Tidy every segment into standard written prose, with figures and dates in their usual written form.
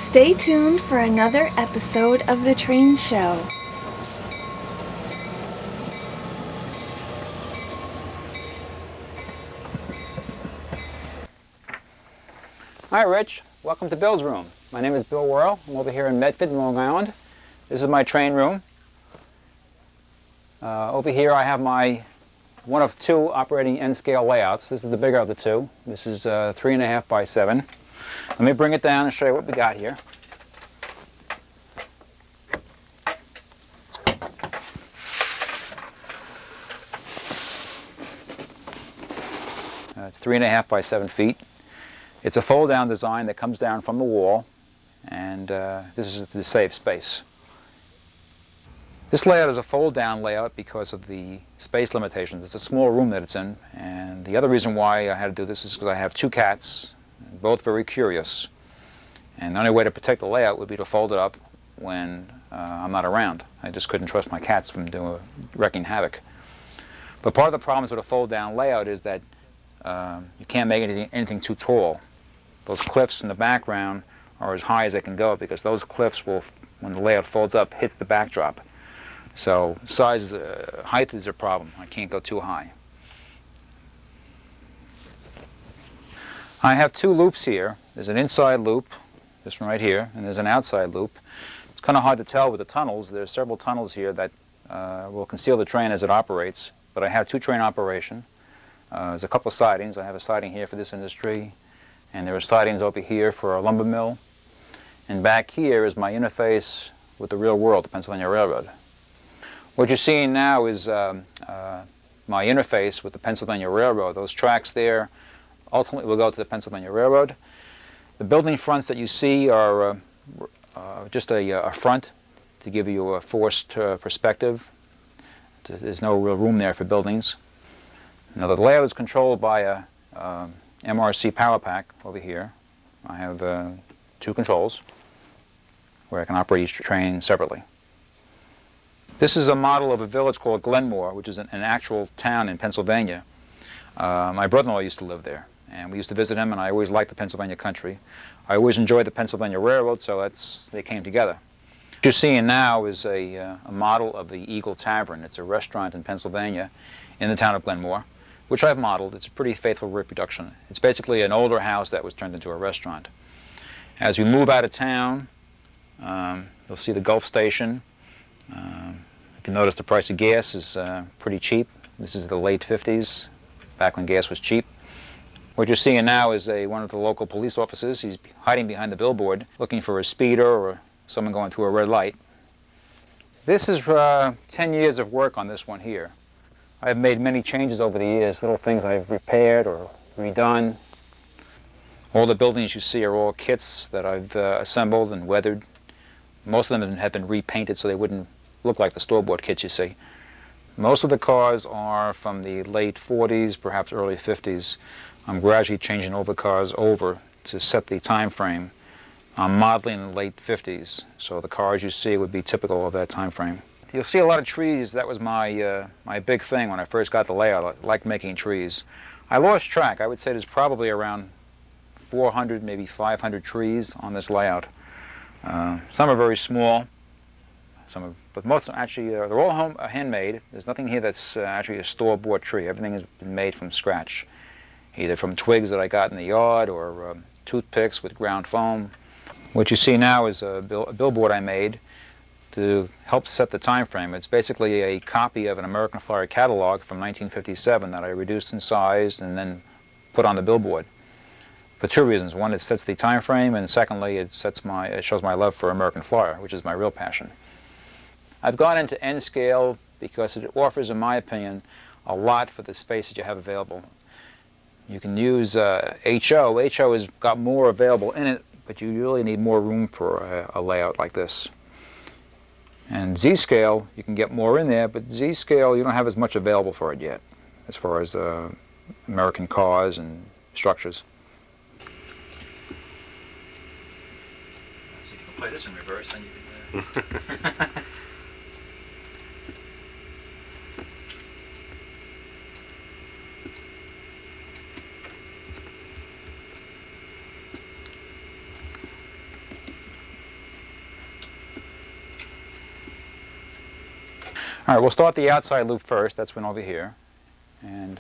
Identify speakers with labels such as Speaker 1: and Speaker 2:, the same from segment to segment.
Speaker 1: Stay tuned for another episode of The Train Show.
Speaker 2: Hi Rich, welcome to Bill's room. My name is Bill Worhle. I'm over here in Medford, Long Island. This is my train room. Over here I have my one of two operating N-scale layouts. This is the bigger of the two. This is 3.5 by 7. Let me bring it down and show you what we got here. It's 3.5 by 7 feet. It's a fold-down design that comes down from the wall, and this is to save space. This layout is a fold-down layout because of the space limitations. It's a small room that it's in, and the other reason why I had to do this is because I have two cats, both very curious, and the only way to protect the layout would be to fold it up when I'm not around. I just couldn't trust my cats from wreaking havoc. But part of the problems with a fold-down layout is that you can't make anything too tall. Those cliffs in the background are as high as they can go because those cliffs will, when the layout folds up, hit the backdrop. So height is a problem. I can't go too high. I have two loops here. There's an inside loop, this one right here, and there's an outside loop. It's kind of hard to tell with the tunnels. There's several tunnels here that will conceal the train as it operates, but I have two train operation. There's a couple of sidings. I have a siding here for this industry, and there are sidings over here for a lumber mill. And back here is my interface with the real world, the Pennsylvania Railroad. What you're seeing now is my interface with the Pennsylvania Railroad. Those tracks there ultimately will go to the Pennsylvania Railroad. The building fronts that you see are just a front to give you a forced perspective. There's no real room there for buildings. Now the layout is controlled by a MRC power pack over here. I have two controls where I can operate each train separately. This is a model of a village called Glenmore, which is an actual town in Pennsylvania. My brother-in-law used to live there, and we used to visit him, and I always liked the Pennsylvania country. I always enjoyed the Pennsylvania Railroad, so they came together. What you're seeing now is a model of the Eagle Tavern. It's a restaurant in Pennsylvania in the town of Glenmore, which I've modeled. It's a pretty faithful reproduction. It's basically an older house that was turned into a restaurant. As we move out of town, you'll see the Gulf Station. You can notice the price of gas is pretty cheap. This is the late 50s, back when gas was cheap. What you're seeing now is one of the local police officers. He's hiding behind the billboard, looking for a speeder or someone going through a red light. This is 10 years of work on this one here. I've made many changes over the years, little things I've repaired or redone. All the buildings you see are all kits that I've assembled and weathered. Most of them have been repainted so they wouldn't look like the store-bought kits you see. Most of the cars are from the late 40s, perhaps early 50s. I'm gradually changing all the cars over to set the time frame. I'm modeling in the late 50s, so the cars you see would be typical of that time frame. You'll see a lot of trees. That was my big thing when I first got the layout. I liked making trees. I lost track. I would say there's probably around 400, maybe 500 trees on this layout. Some are very small, but most actually they're all handmade. There's nothing here that's actually a store-bought tree. Everything has been made from scratch, either from twigs that I got in the yard or toothpicks with ground foam. What you see now is a billboard I made to help set the time frame. It's basically a copy of an American Flyer catalog from 1957 that I reduced in size and then put on the billboard for two reasons. One, it sets the time frame, and secondly, it shows my love for American Flyer, which is my real passion. I've gone into N-scale because it offers, in my opinion, a lot for the space that you have available. You can use HO. HO has got more available in it, but you really need more room for a layout like this. And Z-scale, you can get more in there, but Z-scale, you don't have as much available for it yet, as far as American cars and structures. So if you can play this in reverse, then you can... All right, we'll start the outside loop first. That's one over here. And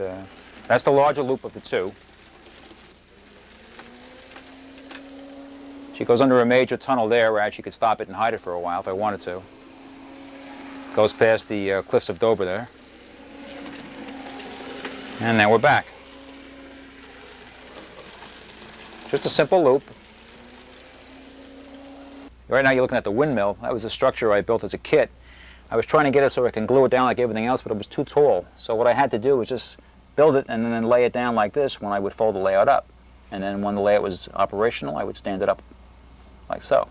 Speaker 2: that's the larger loop of the two. She goes under a major tunnel there where I actually could stop it and hide it for a while if I wanted to. Goes past the cliffs of Dover there. And now we're back. Just a simple loop. Right now you're looking at the windmill. That was a structure I built as a kit. I was trying to get it so I can glue it down like everything else, but it was too tall. So what I had to do was just build it and then lay it down like this when I would fold the layout up. And then when the layout was operational, I would stand it up like so.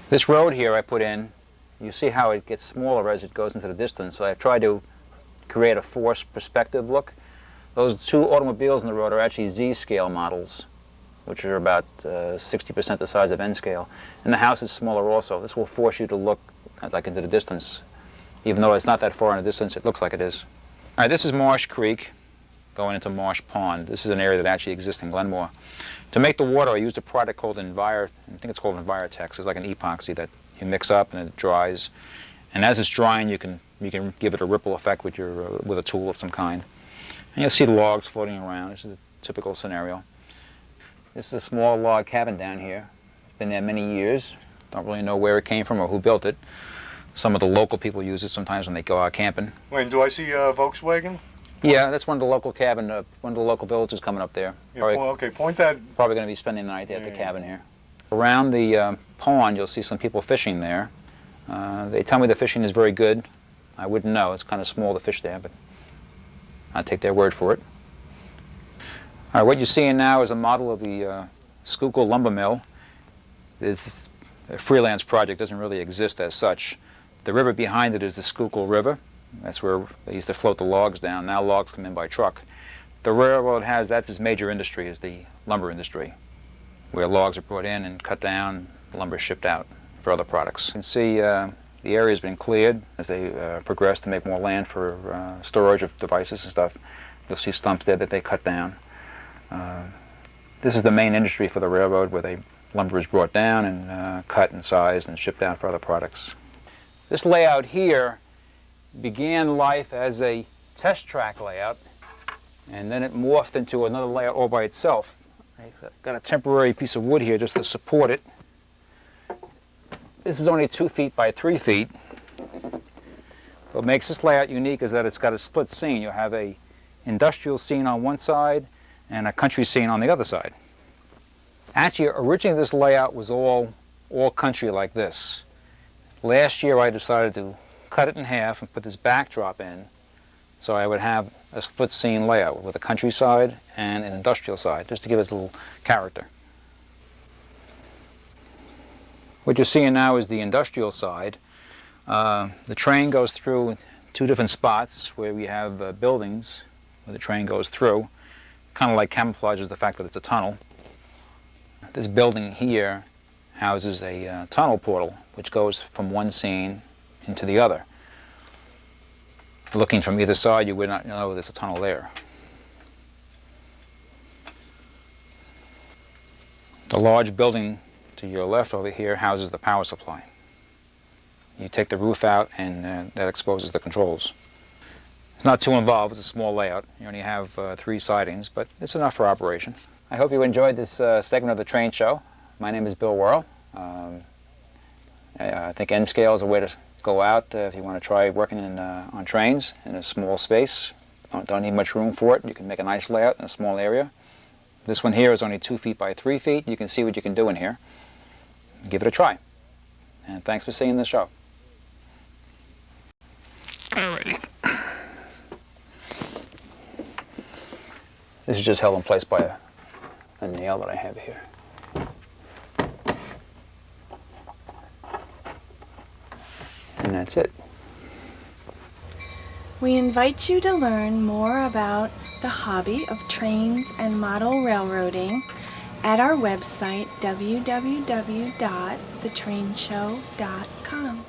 Speaker 2: This road here I put in, you see how it gets smaller as it goes into the distance. So I've tried to create a forced perspective look. Those two automobiles in the road are actually Z-scale models, which are about 60% the size of N-scale. And the house is smaller also. This will force you to look like into the distance. Even though it's not that far in the distance, it looks like it is. All right, this is Marsh Creek going into Marsh Pond. This is an area that actually exists in Glenmore. To make the water, I used a product called I think it's called Envirotex. It's like an epoxy that you mix up and it dries. And as it's drying, you can give it a ripple effect with a tool of some kind. And you'll see the logs floating around. This is a typical scenario. This is a small log cabin down here. It's been there many years. Don't really know where it came from or who built it. Some of the local people use it sometimes when they go out camping.
Speaker 3: Wait, do I see a Volkswagen?
Speaker 2: Yeah, that's one of the local cabin, one of the local villages coming up there.
Speaker 3: Yeah, okay, point that.
Speaker 2: Probably going to be spending the night there at the cabin here. Around the pond, you'll see some people fishing there. They tell me the fishing is very good. I wouldn't know. It's kind of small to fish there, but I'll take their word for it. All right, what you're seeing now is a model of the Schuylkill lumber mill. It's a freelance project, doesn't really exist as such. The river behind it is the Schuylkill River. That's where they used to float the logs down. Now logs come in by truck. The railroad that's its major industry, is the lumber industry, where logs are brought in and cut down, the lumber is shipped out for other products. You can see the area has been cleared as they progress to make more land for storage of devices and stuff. You'll see stumps there that they cut down. This is the main industry for the railroad, where lumber is brought down and cut and sized and shipped out for other products. This layout here began life as a test track layout, and then it morphed into another layout all by itself. I've got a temporary piece of wood here just to support it. This is only 2 feet by 3 feet. What makes this layout unique is that it's got a split scene. You'll have a industrial scene on one side and a country scene on the other side. Actually, originally this layout was all country like this. Last year I decided to cut it in half and put this backdrop in so I would have a split scene layout with a countryside and an industrial side, just to give it a little character. What you're seeing now is the industrial side. The train goes through 2 different spots where we have buildings where the train goes through. Kind of like camouflages the fact that it's a tunnel. This building here houses a tunnel portal which goes from one scene into the other. Looking from either side, you would not know there's a tunnel there. The large building to your left over here houses the power supply. You take the roof out and that exposes the controls. It's not too involved, it's a small layout. You only have 3 sidings, but it's enough for operation. I hope you enjoyed this segment of the train show. My name is Bill Worhle. I think N-scale is a way to go out if you want to try working on trains in a small space. Don't need much room for it. You can make a nice layout in a small area. This one here is only 2 feet by 3 feet. You can see what you can do in here. Give it a try. And thanks for seeing the show. Alrighty. This is just held in place by a nail that I have here. And that's it.
Speaker 1: We invite you to learn more about the hobby of trains and model railroading at our website www.thetrainshow.com.